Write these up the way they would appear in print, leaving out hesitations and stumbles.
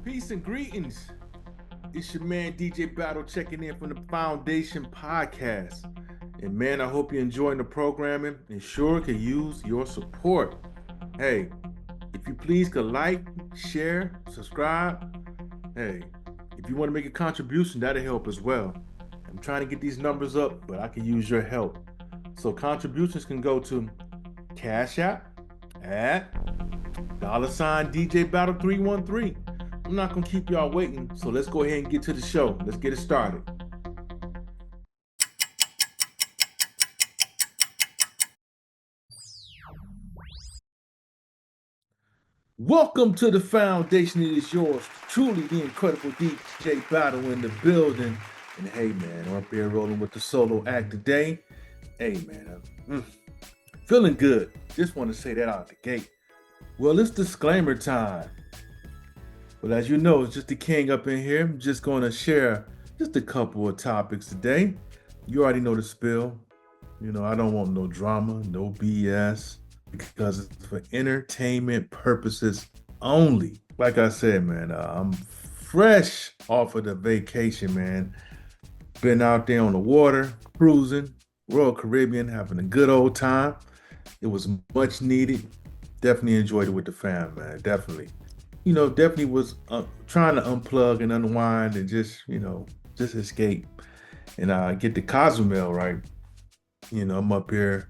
Peace and greetings. It's your man DJ Battle checking in from the Foundation Podcast. And man, I hope you're enjoying the programming and sure could use your support. Hey, if you please could like, share, subscribe. Hey, if you want to make a contribution, that'll help as well. I'm trying to get these numbers up, but I can use your help. So contributions can go to Cash App at $DJ Battle 313. I'm not gonna keep y'all waiting, so let's go ahead and get to the show. Let's get it started. Welcome to the Foundation. It is yours, truly the incredible DJ Battle in the building. And hey man, I'm up here rolling with the solo act today. Hey man, I'm feeling good. Just want to say that out the gate. Well, it's disclaimer time. Well, as you know, it's just the king up in here. I'm just going to share just a couple of topics today. You already know the spill. You know, I don't want no drama, no BS, because it's for entertainment purposes only. Like I said, man, I'm fresh off of the vacation, man. Been out there on the water, cruising, Royal Caribbean, having a good old time. It was much needed. Definitely enjoyed it with the fam, man. Definitely. Definitely was trying to unplug and unwind and just escape. And I get the Cozumel, right? I'm up here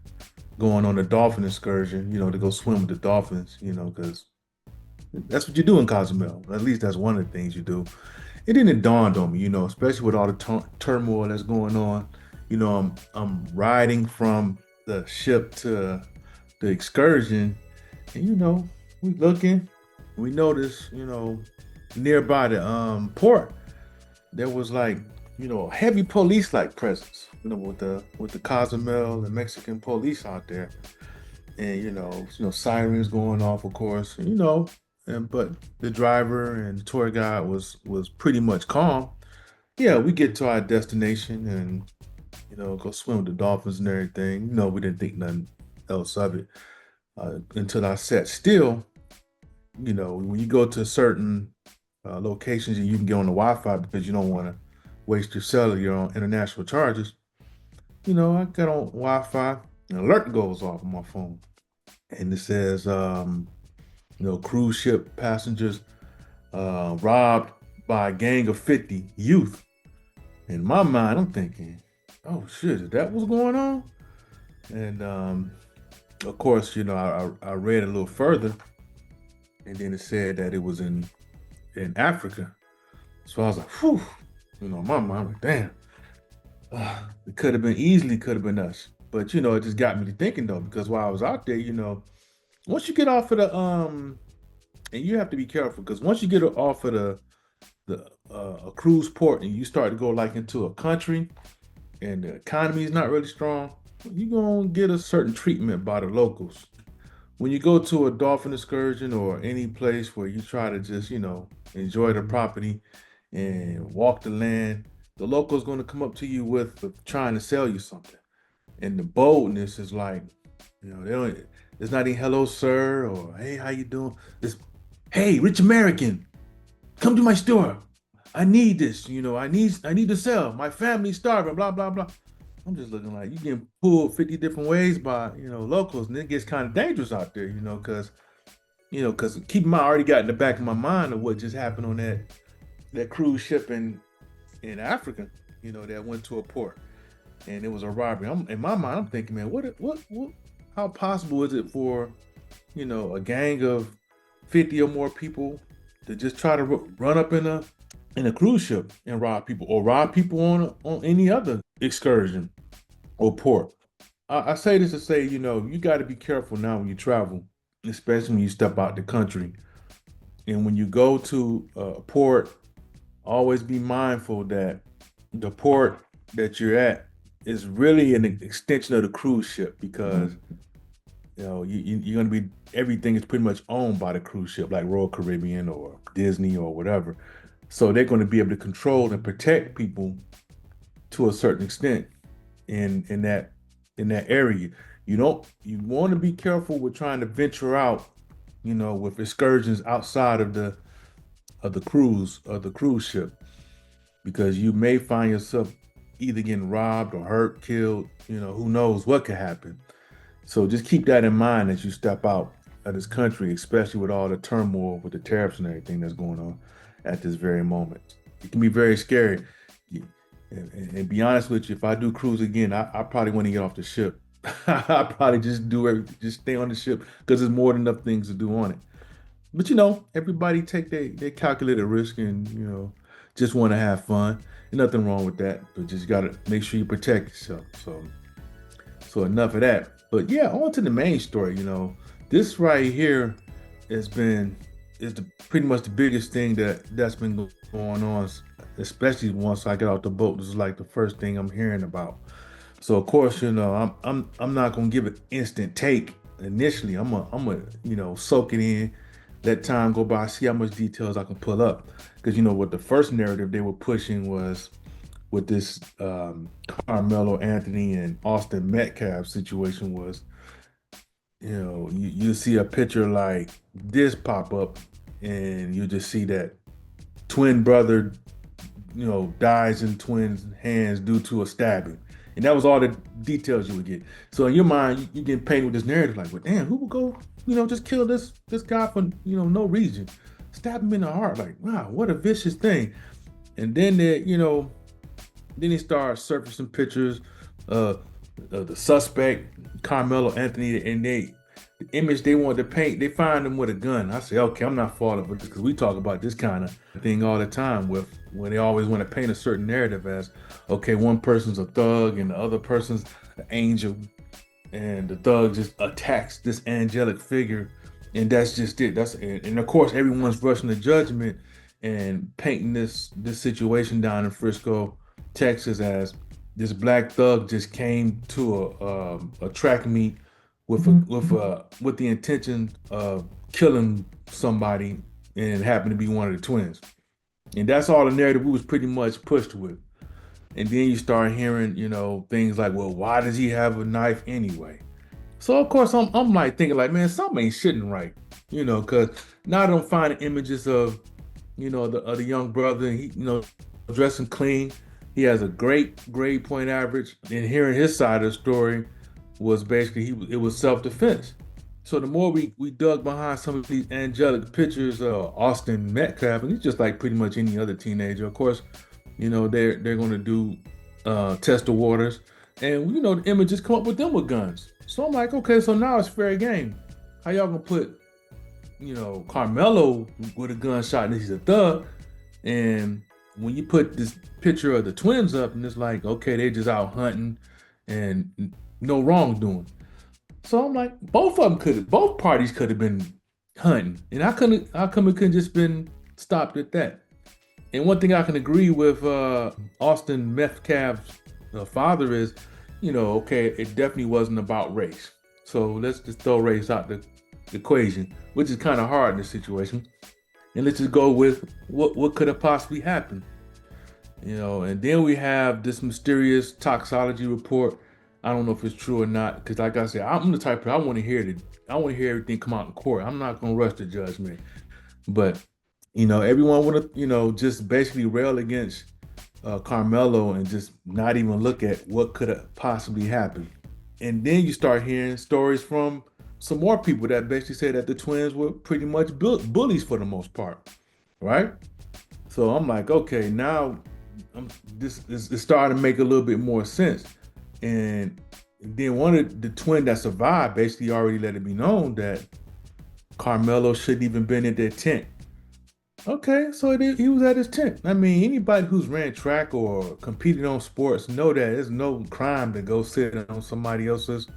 going on a dolphin excursion, to go swim with the dolphins, because that's what you do in Cozumel. At least that's one of the things you do. And then it dawned on me, especially with all the turmoil that's going on, I'm riding from the ship to the excursion, and we looking. We noticed, nearby the port, there was like, a heavy police-like presence, with the Cozumel and Mexican police out there, and sirens going off, of course, but the driver and the tour guide was pretty much calm. Yeah, we get to our destination and go swim with the dolphins and everything. We didn't think nothing else of it until I sat still. When you go to certain locations and you can get on the Wi-Fi because you don't want to waste your cellular on international charges, I got on Wi-Fi, an alert goes off on my phone, and it says, cruise ship passengers robbed by a gang of 50 youth. In my mind, I'm thinking, oh shit, is that what's going on? And of course, I read a little further. And then it said that it was in Africa. So I was like, whew, my mind, like, damn. It could have been us. But, it just got me to thinking though, because while I was out there, once you get off of the, and you have to be careful, because once you get off of a cruise port and you start to go like into a country and the economy is not really strong, you're going to get a certain treatment by the locals. When you go to a dolphin excursion or any place where you try to just, enjoy the property and walk the land, the local's going to come up to you with trying to sell you something. And the boldness is like, it's not even hello, sir, or hey, how you doing? It's, hey, rich American, come to my store. I need this, I need to sell. My family's starving, blah, blah, blah. I'm just looking like you getting pulled 50 different ways by, locals, and it gets kind of dangerous out there, because keep in mind, I already got in the back of my mind of what just happened on that cruise ship in Africa, that went to a port, and it was a robbery. In my mind, I'm thinking, man, what, how possible is it for, a gang of 50 or more people to just try to run up in a cruise ship and rob people, or rob people on any other excursion or port. I say this to say, you got to be careful now when you travel, especially when you step out the country. And when you go to a port, always be mindful that the port that you're at is really an extension of the cruise ship, because you're going to be, everything is pretty much owned by the cruise ship, like Royal Caribbean or Disney or whatever. So they're going to be able to control and protect people to a certain extent in that area. You want to be careful with trying to venture out, with excursions outside of of the cruise ship, because you may find yourself either getting robbed or hurt, killed. Who knows what could happen. So just keep that in mind as you step out of this country, especially with all the turmoil with the tariffs and everything that's going on at this very moment. It can be very scary. And be honest with you, if I do cruise again, I probably want to get off the ship. I probably just do everything, just stay on the ship because there's more than enough things to do on it. But everybody take their calculated risk and just want to have fun. There's nothing wrong with that, but just gotta make sure you protect yourself. So enough of that. But yeah, on to the main story. This right here has been is pretty much the biggest thing that's been going on, especially once I get off the boat. This is like the first thing I'm hearing about. So of course, I'm not gonna give an instant take initially. I'm gonna soak it in, let time go by, see how much details I can pull up. Because what the first narrative they were pushing was with this Karmelo Anthony and Austin Metcalf situation was, you see a picture like this pop up, and you just see that twin brother, dies in twins' hands due to a stabbing. And that was all the details you would get. So in your mind, you get painted with this narrative like, well, damn, who would go, just kill this guy for, no reason? Stab him in the heart. Like, wow, what a vicious thing. And then they start surfacing pictures of the suspect, Karmelo Anthony, and the image they wanted to paint, they find him with a gun. I say, okay, I'm not falling for this because we talk about this kind of thing all the time with when they always want to paint a certain narrative as, okay, one person's a thug and the other person's an angel, and the thug just attacks this angelic figure, and that's just it. And of course everyone's rushing to judgment and painting this situation down in Frisco, Texas, as this black thug just came to a track meet with the intention of killing somebody, and it happened to be one of the twins. And that's all the narrative we was pretty much pushed with. And then you start hearing, things like, well, why does he have a knife anyway? So of course I'm like thinking like, man, something ain't shitting right, because now I'm finding images of, the young brother, and he, dressing clean. He has a great grade point average, and hearing his side of the story was basically it was self-defense. So the more we dug behind some of these angelic pictures of Austin Metcalf, and he's just like pretty much any other teenager. Of course, they're going to do test the waters, and the images come up with them with guns. So I'm like, okay, so now it's fair game. How y'all gonna put Karmelo with a gunshot and he's a thug, and when you put this picture of the twins up, and it's like, okay, they just out hunting and no wrongdoing. So I'm like, both parties could have been hunting, and how come it couldn't just been stopped at that? And one thing I can agree with Austin Metcalf's father is, okay, it definitely wasn't about race. So let's just throw race out the equation, which is kind of hard in this situation. And let's just go with what could have possibly happened. And then we have this mysterious toxology report. I don't know if it's true or not, because like I said, I'm the type of I want to hear everything come out in court. I'm not gonna rush to judgment. But everyone want to just basically rail against Karmelo and just not even look at what could have possibly happened. And then you start hearing stories from some more people that basically say that the twins were pretty much bullies for the most part, right? So I'm like, okay, now this is starting to make a little bit more sense. And then one of the twin that survived basically already let it be known that Karmelo shouldn't even been in their tent. Okay, so he was at his tent. I mean, anybody who's ran track or competed on sports know that there's no crime to go sit on somebody else's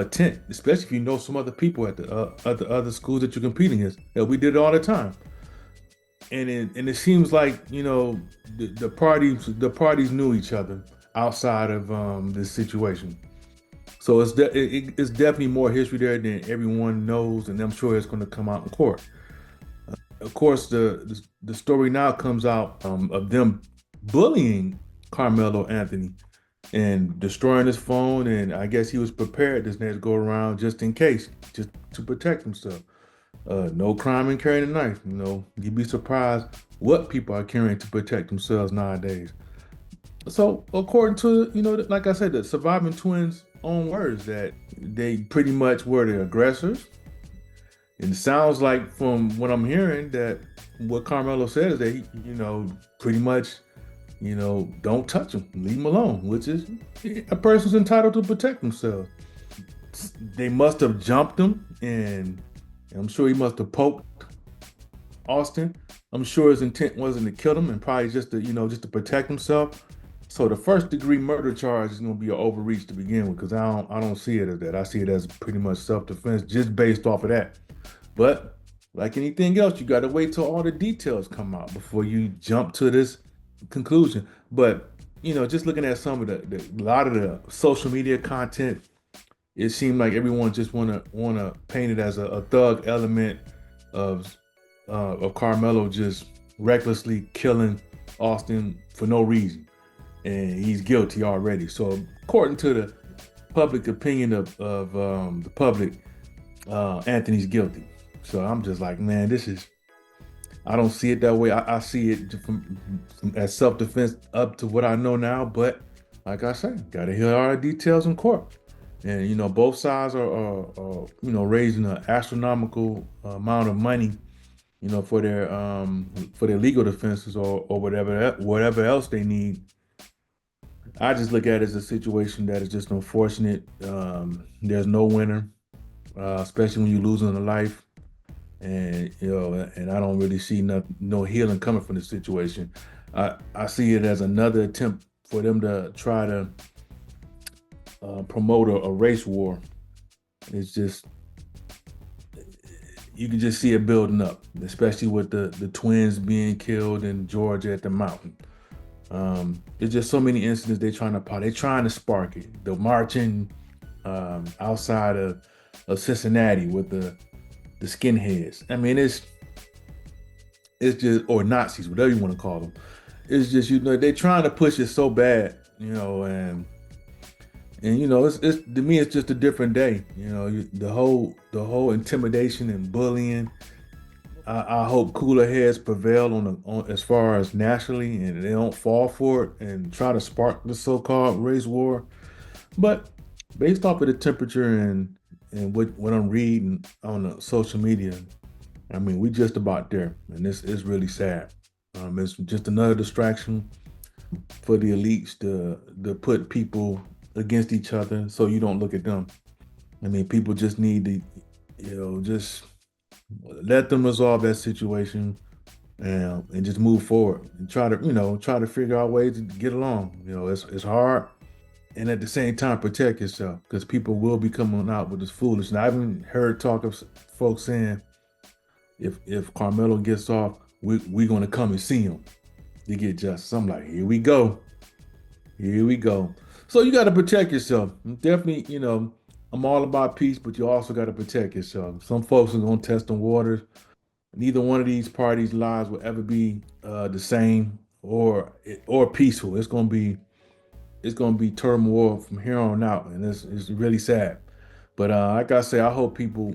tent, especially if you know some other people at the other schools that you're competing against. Yeah, we did it all the time. And it seems like the parties knew each other outside of this situation. So it's definitely more history there than everyone knows, and I'm sure it's going to come out in court. Of course, the story now comes out of them bullying Karmelo Anthony and destroying his phone, and I guess he was prepared this next go around just in case, just to protect himself. No crime in carrying a knife. You'd be surprised what people are carrying to protect themselves nowadays. So, according to, like I said, the surviving twins' own words, that they pretty much were the aggressors. And it sounds like, from what I'm hearing, that what Karmelo said is that he, pretty much, don't touch him, leave him alone, which is, a person's entitled to protect themselves. They must have jumped him, and I'm sure he must have poked Austin. I'm sure his intent wasn't to kill him, and probably just to protect himself. So the first degree murder charge is going to be an overreach to begin with, because I don't see it as that. I see it as pretty much self defense, just based off of that. But like anything else, you got to wait till all the details come out before you jump to this conclusion. But just looking at some of a lot of the social media content, it seemed like everyone just wanna paint it as a thug element of of Karmelo just recklessly killing Austin for no reason, and he's guilty already. So according to the public opinion of the public, Anthony's guilty. So I'm just like, man, I don't see it that way. I see it from as self-defense up to what I know now. But like I said, gotta hear all the details in court. And both sides are raising an astronomical amount of money, for their legal defenses, or whatever else they need. I just look at it as a situation that is just unfortunate. There's no winner, especially when you're losing a life, and I don't really see no healing coming from the situation. I see it as another attempt for them to try to promote a race war. It's just, you can just see it building up, especially with the twins being killed in Georgia at the mountain. There's just so many incidents they're trying to spark it. The marching outside of Cincinnati with the skinheads. I mean, it's just, or Nazis, whatever you want to call them. It's just, they're trying to push it so bad, and it's to me, it's just a different day. The whole intimidation and bullying. I hope cooler heads prevail on as far as nationally, and they don't fall for it and try to spark the so-called race war. But based off of the temperature and what I'm reading on the social media, I mean, we just about there, and this is really sad. It's just another distraction for the elites to put people against each other, so you don't look at them. I mean, people just need to, just let them resolve that situation, and just move forward and try to figure out ways to get along. It's hard, and at the same time protect yourself, because people will be coming out with this foolishness. And I haven't heard talk of folks saying, if Karmelo gets off, we're gonna come and see him to get justice. I'm like, here we go. Here we go. So you got to protect yourself. Definitely, I'm all about peace, but you also got to protect yourself. Some folks are going to test the waters. Neither one of these parties' lives will ever be the same or peaceful. It's gonna be turmoil from here on out, and it's really sad. But like I say, I hope people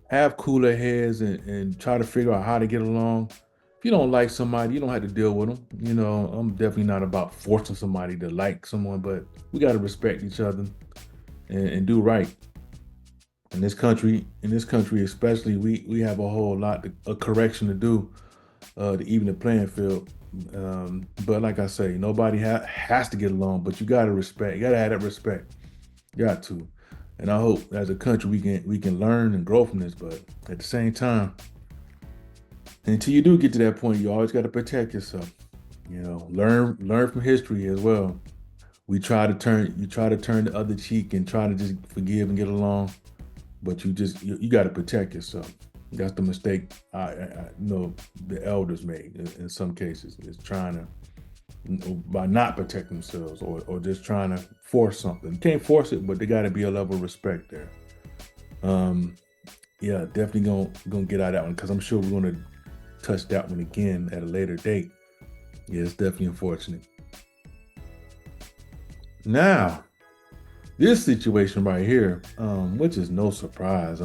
have cooler heads, and try to figure out how to get along. If you don't like somebody, you don't have to deal with them. I'm definitely not about forcing somebody to like someone, but we got to respect each other, and do right. In this country especially, we have a whole lot of correction to do, to even the playing field. But like I say, nobody has to get along, but you gotta respect. You gotta have that respect. You got to. And I hope as a country we can learn and grow from this. But at the same time, until you do get to that point, you always got to protect yourself. Learn from history as well. You try to turn the other cheek and try to just forgive and get along, but you got to protect yourself. That's the mistake I know the elders made in some cases, is trying to, by not protecting themselves, or just trying to force something. You can't force it, but there got to be a level of respect there. Yeah, definitely gonna get out of that one, because I'm sure we're gonna touch that one again at a later date. Yeah, it's definitely unfortunate. Now, this situation right here, which is no surprise.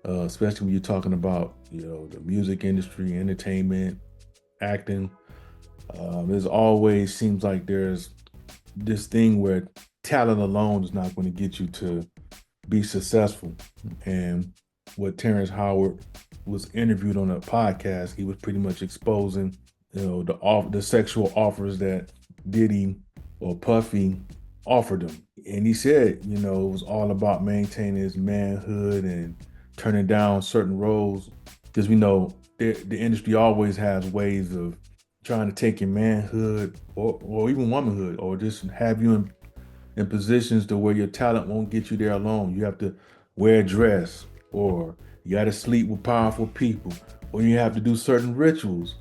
especially when you're talking about the music industry, entertainment, acting. There's always seems like there's this thing where talent alone is not going to get you to be successful. And what Terrence Howard was interviewed on a podcast, he was pretty much exposing, the sexual offers that Diddy or Puffy offered him. And he said, it was all about maintaining his manhood and turning down certain roles. Because we know the industry always has ways of trying to take your manhood or even womanhood, or just have you in positions to where your talent won't get you there alone. You have to wear a dress, or you got to sleep with powerful people, or you have to do certain rituals.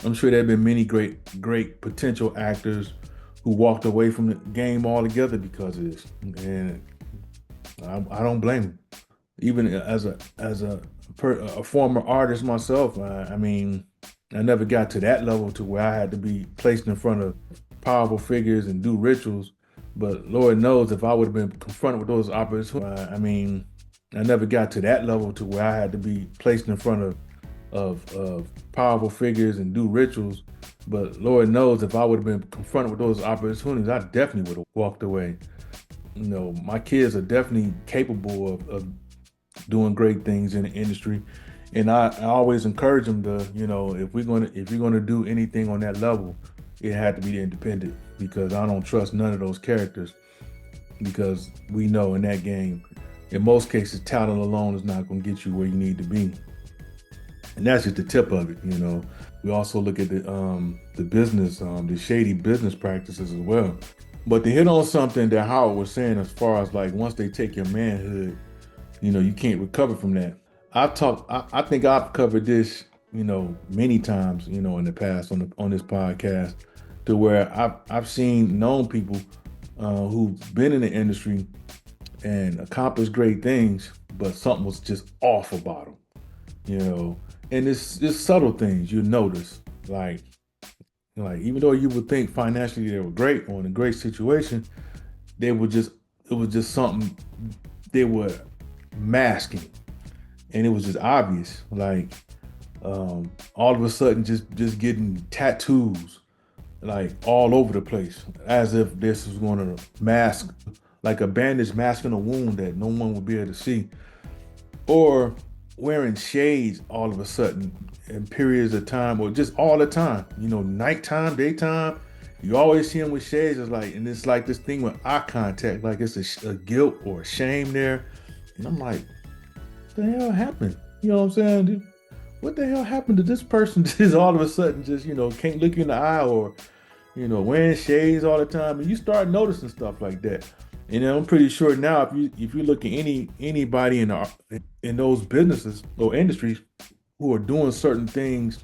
I'm sure there have been many great potential actors who walked away from the game altogether because of this, and I don't blame them. Even as a former artist myself, I mean, I never got to that level to where I had to be placed in front of powerful figures and do rituals. But Lord knows if I would have been confronted with those opportunities, I mean, I never got to that level to where I had to be placed in front of powerful figures and do rituals. But Lord knows if I would have been confronted with those opportunities, I definitely would have walked away. My kids are definitely capable of doing great things in the industry. And I always encourage them to, if you're gonna do anything on that level, it had to be independent, because I don't trust none of those characters, because we know in that game, in most cases, talent alone is not gonna get you where you need to be. And that's just the tip of it. We also look at the business, the shady business practices as well. But to hit on something that Howard was saying, as far as like once they take your manhood, you can't recover from that. I think I've covered this, many times, in the past on this podcast, to where I've seen known people who've been in the industry and accomplished great things, but something was just off about them, you know. And it's just subtle things you notice, like even though you would think financially they were great or in a great situation, they were just it was just something they were masking, and it was just obvious. Like all of a sudden, just getting tattoos like all over the place, as if this was going to mask, like a bandage masking a wound that no one would be able to see, or wearing shades all of a sudden in periods of time, or just all the time. Nighttime, daytime. You always see them with shades. And it's like this thing with eye contact, like it's a guilt or a shame there. And I'm like, what the hell happened? You know what I'm saying, dude? What the hell happened to this person? Just all of a sudden, just can't look you in the eye, or wearing shades all the time, and you start noticing stuff like that. And I'm pretty sure now, if you look at anybody in those businesses or industries who are doing certain things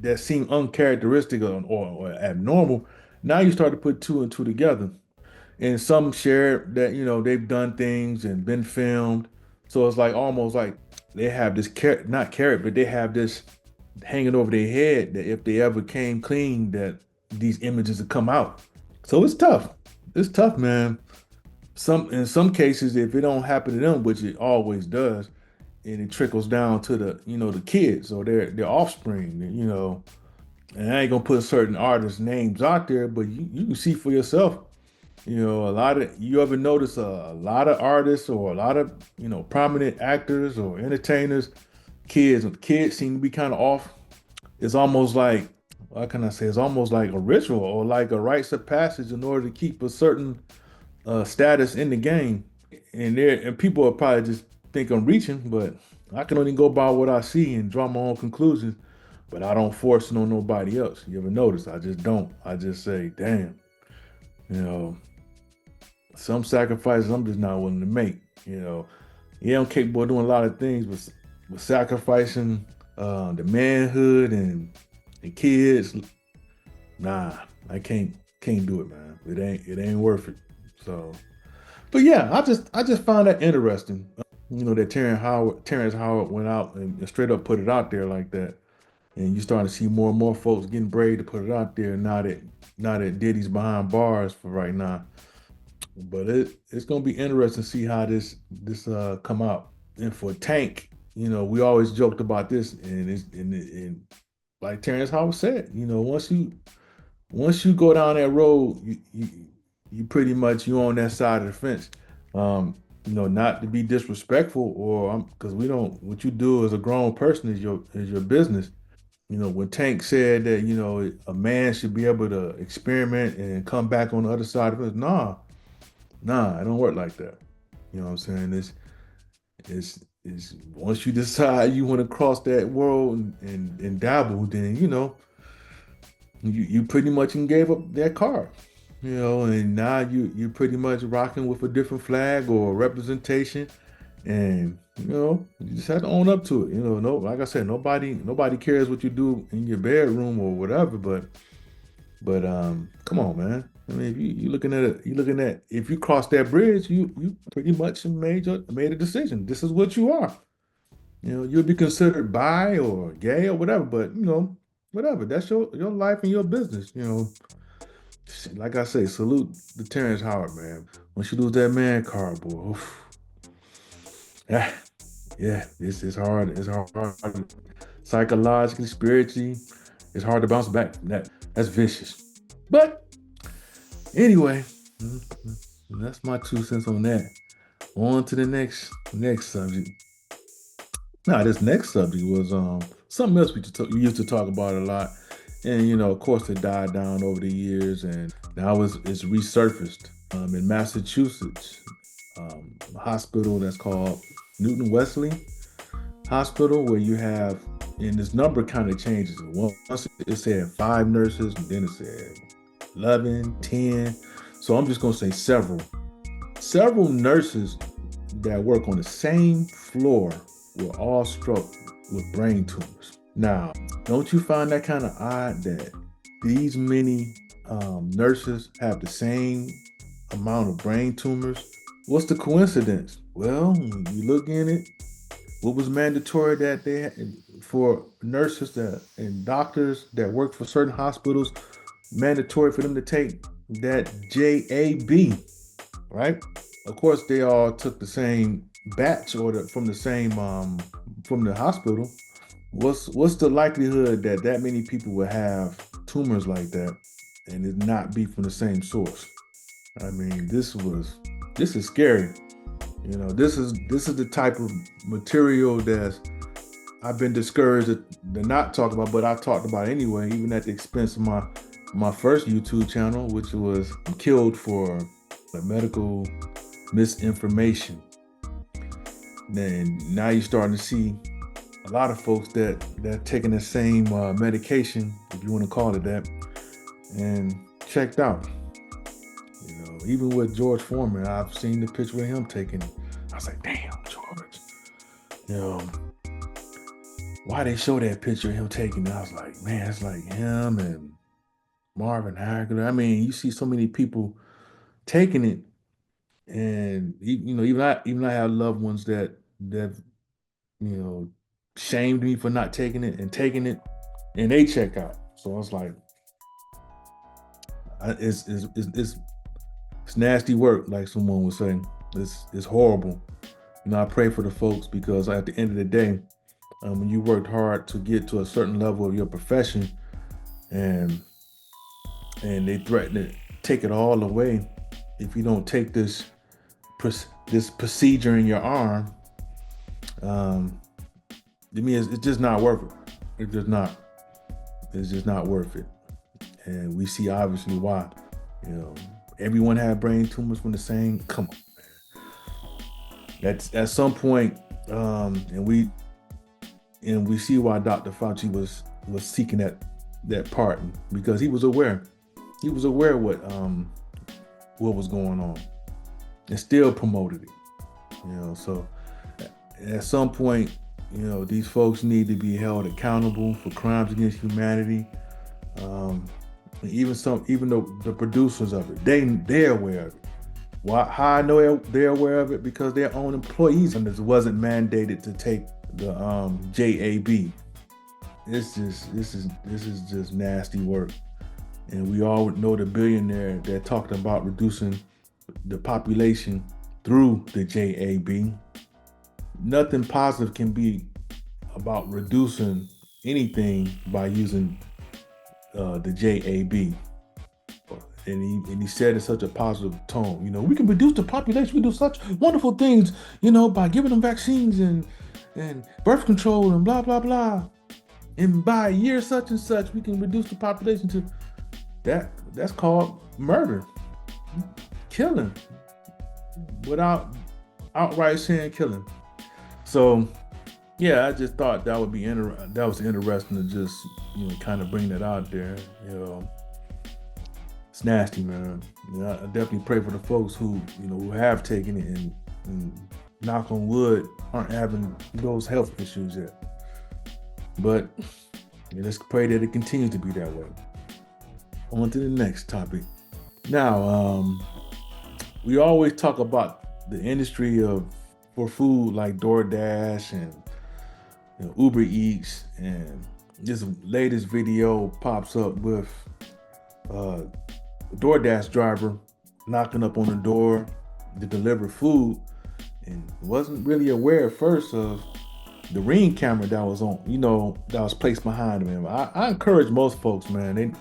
that seem uncharacteristic or abnormal, now you start to put two and two together. And some share that they've done things and been filmed, so it's like almost like they have this not carrot, but they have this hanging over their head that if they ever came clean, that these images would come out. So it's tough, man. In some cases, if it don't happen to them, which it always does, and it trickles down to the kids or their offspring, and I ain't gonna put certain artists names out there, but you can see for yourself. A lot of you ever notice a lot of artists or a lot of prominent actors or entertainers, kids seem to be kind of off. It's almost like, how can I say, it's almost like a ritual or like a rites of passage in order to keep a certain status in the game. And people are probably just think I'm reaching, but I can only go by what I see and draw my own conclusions. But I don't force it on nobody else. You ever notice? I just don't. I just say, damn, you know, some sacrifices I'm just not willing to make. Yeah, I'm capable of doing a lot of things, but sacrificing the manhood and kids, nah, I can't do it, man. It ain't worth it. So, but yeah, I just found that interesting. That Terrence Howard went out and straight up put it out there like that, and you starting to see more and more folks getting brave to put it out there now that Diddy's behind bars for right now. But it's gonna be interesting to see how this come out. And for Tank, we always joked about this, and like Terrence Howard said, once you go down that road, you pretty much you on that side of the fence. Not to be disrespectful or because we don't. What you do as a grown person is your business. When Tank said that a man should be able to experiment and come back on the other side of it, nah, it don't work like that. You know what I'm saying? It's once you decide you want to cross that world and dabble, then you pretty much gave up that card. And now you pretty much rocking with a different flag or representation, and you just have to own up to it. No, like I said, nobody cares what you do in your bedroom or whatever, but come on, man. I mean, if you looking at it, if you cross that bridge, you pretty much made a decision. This is what you are. You'll be considered bi or gay or whatever, but whatever. That's your life and your business. Like I say, salute the Terrence Howard, man. Once you lose that man card, boy, oof. Yeah, yeah, it's hard. It's hard psychologically, spiritually. It's hard to bounce back from that. That's vicious. But anyway, that's my 2 cents on that. On to the next subject. Now, this next subject was something else we used to talk about a lot, and of course, it died down over the years, and now it's resurfaced in Massachusetts, a hospital that's called Newton Wesley Hospital, where you have, and this number kind of changes. Once it said 5 nurses, and then it said 11, 10. So I'm just gonna say several nurses that work on the same floor were all struck with brain tumors. Now, don't you find that kind of odd that these many nurses have the same amount of brain tumors? What's the coincidence? Well, when you look in it, what was mandatory that they had for nurses and doctors that work for certain hospitals, mandatory for them to take that JAB, right? Of course, they all took the same batch order from the same from the hospital. What's the likelihood that many people would have tumors like that and it not be from the same source? I mean, this is scary. This is the type of material that I've been discouraged to not talk about, but I talked about anyway, even at the expense of my first YouTube channel, which was killed for medical misinformation. Then now you're starting to see a lot of folks that taking the same medication, if you want to call it that, and checked out. Even with George Foreman, I've seen the picture of him taking it. I was like, damn, George. Why they show that picture of him taking it? I was like, man, it's like him and Marvin Hagler. I mean, you see so many people taking it, and even I have loved ones that shamed me for not taking it, and they check out. So I was like, it's nasty work, like someone was saying. It's horrible. I pray for the folks because at the end of the day, when you worked hard to get to a certain level of your profession, and they threaten to take it all away if you don't take this procedure in your arm. To me, it's just not worth it. It's just not. It's just not worth it. And we see obviously why. Everyone had brain tumors from the same. Come on, man. That's at some point, and we see why Dr. Fauci was seeking that pardon, because he was aware. He was aware what was going on, and still promoted it. So at some point, these folks need to be held accountable for crimes against humanity. Even the producers of it, they're aware of it. How I know they're aware of it? Because their own employees wasn't mandated to take the JAB. This is just nasty work. And we all know the billionaire that talked about reducing the population through the JAB. nothing positive can be about reducing anything by using the JAB. And he said in such a positive tone, we can reduce the population, we do such wonderful things, by giving them vaccines and birth control and blah blah blah. And by year such and such, we can reduce the population to that. That's called murder, killing, without outright saying killing. So yeah, I just thought that would be that was interesting to just kind of bring that out there. It's nasty, man. I definitely pray for the folks who who have taken it and knock on wood aren't having those health issues yet. But let's pray that it continues to be that way. On to the next topic. Now, we always talk about the industry for food like DoorDash and Uber Eats, and this latest video pops up with a DoorDash driver knocking up on the door to deliver food, and wasn't really aware at first of the Ring camera that was on, that was placed behind him. I encourage most folks, man,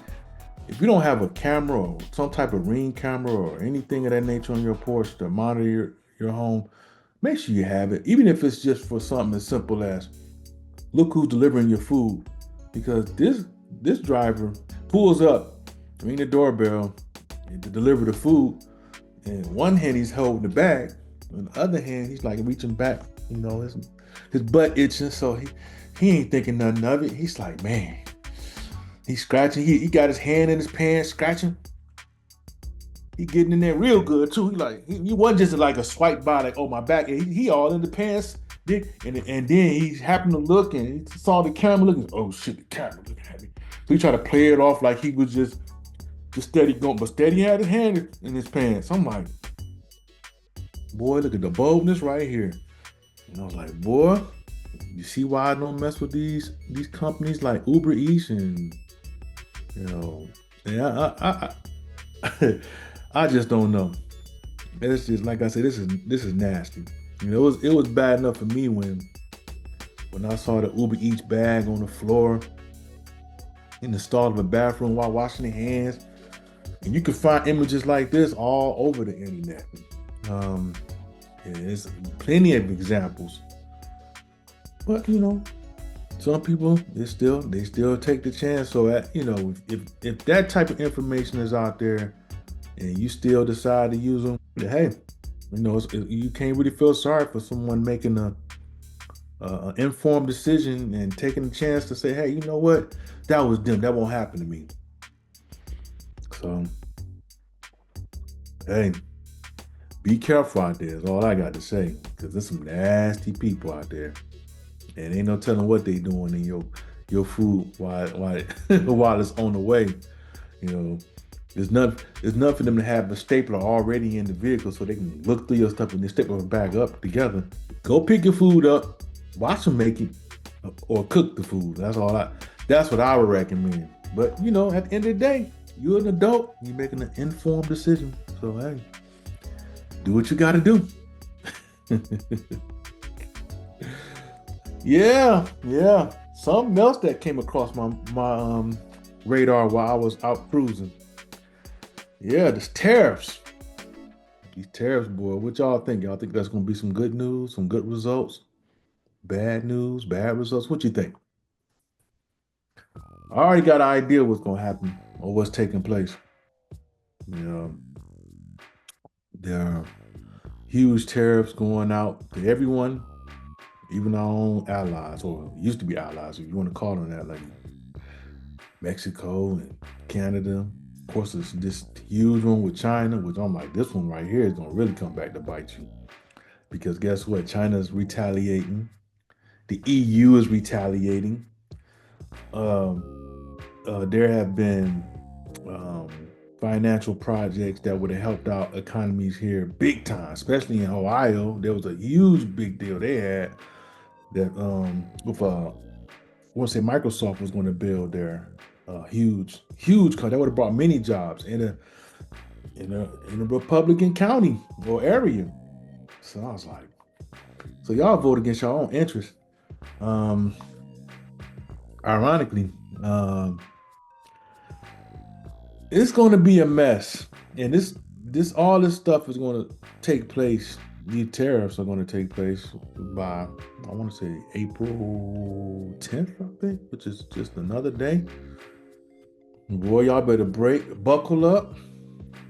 if you don't have a camera or some type of Ring camera or anything of that nature on your porch to monitor your home, make sure you have it, even if it's just for something as simple as look who's delivering your food. Because this driver pulls up, ring the doorbell, and to deliver the food. And one hand he's holding the bag, on the other hand he's like reaching back, his butt itching, so he ain't thinking nothing of it. He's like, man, he's scratching. He got his hand in his pants, scratching. He getting in there real good too. He wasn't just like a swipe by, like, oh, my back. He all in the pants. And then he happened to look and he saw the camera looking. Oh shit, the camera looking at me. So he tried to play it off like he was just steady going, but steady had his hand in his pants. I'm like, boy, look at the boldness right here. And I was like, boy, you see why I don't mess with these companies like Uber Eats and and I just don't know. It's just like I said, this is nasty. It was bad enough for me when I saw the Uber Eats bag on the floor in the stall of a bathroom while washing their hands. And you can find images like this all over the internet. There's plenty of examples. But some people they still take the chance. So if that type of information is out there and you still decide to use them, hey, you can't really feel sorry for someone making a informed decision and taking the chance to say, hey, you know what, that was them, that won't happen to me. So hey, be careful out there is all I got to say, because there's some nasty people out there, and ain't no telling what they doing in your food while while it's on the way. There's nothing for them to have a stapler already in the vehicle so they can look through your stuff and then staple it back up together. Go pick your food up, watch them make it, or cook the food. That's what I would recommend. But at the end of the day, you're an adult, you're making an informed decision. So hey, do what you gotta do. Yeah. Something else that came across my radar while I was out cruising. Yeah, this tariffs. These tariffs, boy. What y'all think? Y'all think that's gonna be some good news, some good results? Bad news, bad results? What you think? I already got an idea what's gonna happen or what's taking place. There are huge tariffs going out to everyone, even our own allies, or used to be allies, if you want to call them that, like Mexico and Canada. Of course, there's this huge one with China, which I'm like, this one right here is going to really come back to bite you. Because guess what? China's retaliating. The EU is retaliating. There have been financial projects that would have helped out economies here big time, especially in Ohio. There was a huge big deal they had that with I want to say Microsoft was going to build their huge car that would have brought many jobs in a Republican county or area. So I was like, So y'all vote against your own interest. Ironically, it's going to be a mess, and this all this stuff is going to take place. These tariffs are going to take place by, I want to say, April 10th, I think, which is just another day. Boy, y'all better buckle up.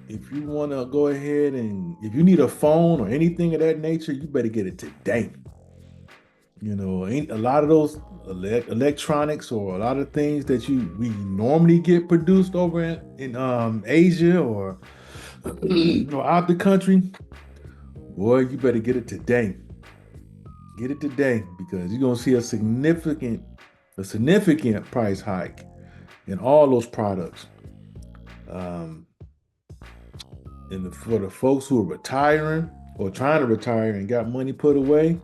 If you want to go ahead and if you need a phone or anything of that nature, you better get it today. You know, ain't a lot of those electronics or a lot of things that we normally get produced over in Asia or out the country. Boy, you better get it today. Get it today because you're gonna see a significant price hike in all those products. And for the folks who are retiring or trying to retire and got money put away,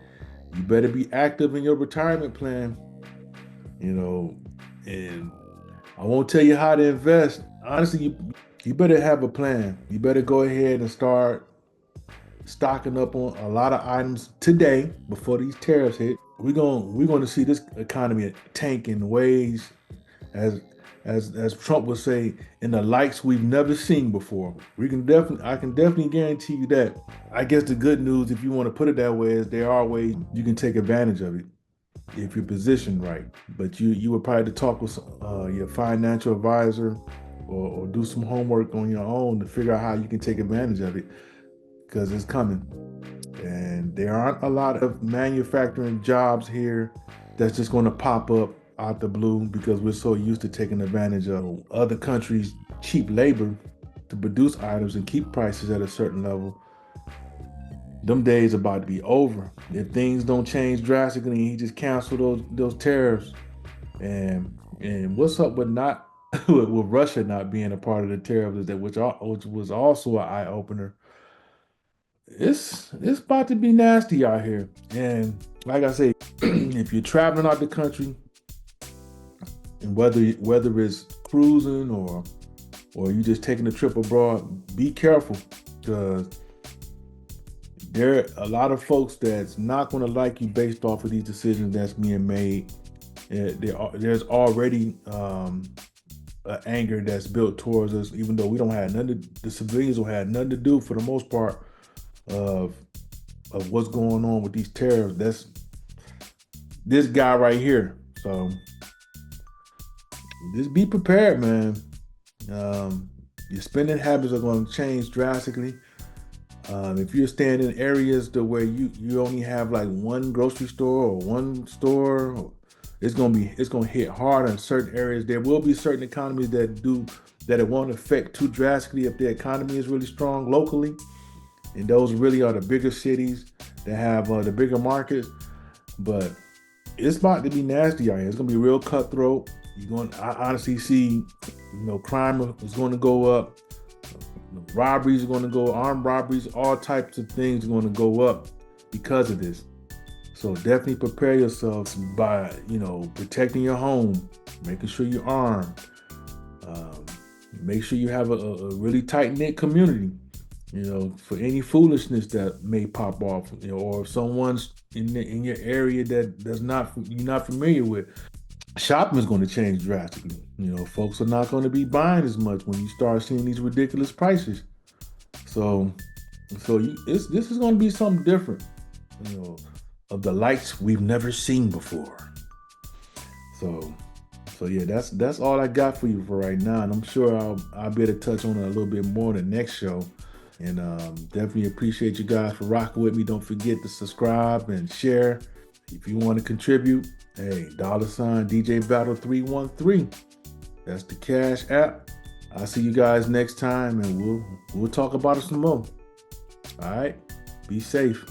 you better be active in your retirement plan. You know, and I won't tell you how to invest. Honestly, you better have a plan. You better go ahead and start stocking up on a lot of items today before these tariffs hit. We're going to see this economy tank in ways as Trump would say, in the likes we've never seen before. I can definitely guarantee you that. I guess the good news, if you want to put it that way, is there are ways you can take advantage of it if you're positioned right. But you would probably talk with your financial advisor or do some homework on your own to figure out how you can take advantage of it because it's coming. And there aren't a lot of manufacturing jobs here that's just going to pop up out the blue because we're so used to taking advantage of other countries' cheap labor to produce items and keep prices at a certain level. Them days are about to be over. If things don't change drastically and he just cancel those tariffs. And what's up with not with Russia not being a part of the tariffs, that which was also an eye opener. It's about to be nasty out here. And like I say, if you're traveling out the country, and whether it's cruising or you just taking a trip abroad, be careful because there are a lot of folks that's not going to like you based off of these decisions that's being made. There's already anger that's built towards us, even though we don't have the civilians don't have nothing to do for the most part of what's going on with these tariffs. That's this guy right here. So just be prepared, man. Your spending habits are going to change drastically. If you're staying in areas to where you only have like one grocery store or one store, it's gonna hit hard in certain areas. There will be certain economies that it won't affect too drastically if the economy is really strong locally, and those really are the bigger cities that have the bigger markets. But it's about to be nasty out here. It's gonna be real cutthroat. I honestly see, crime is going to go up. Robberies are going to go, armed robberies, all types of things are going to go up because of this. So definitely prepare yourselves by, protecting your home, making sure you're armed. Make sure you have a really tight-knit community, for any foolishness that may pop off, or if someone's in your area you're not familiar with. Shopping is going to change drastically. Folks are not going to be buying as much when you start seeing these ridiculous prices. So this is going to be something different, of the likes we've never seen before. So yeah, that's all I got for you for right now, and I'm sure I'll be able to touch on it a little bit more in the next show. And definitely appreciate you guys for rocking with me. Don't forget to subscribe and share. If you want to contribute, hey, $ DJ Battle 313. That's the Cash App. I'll see you guys next time, and we'll talk about it some more. All right, be safe.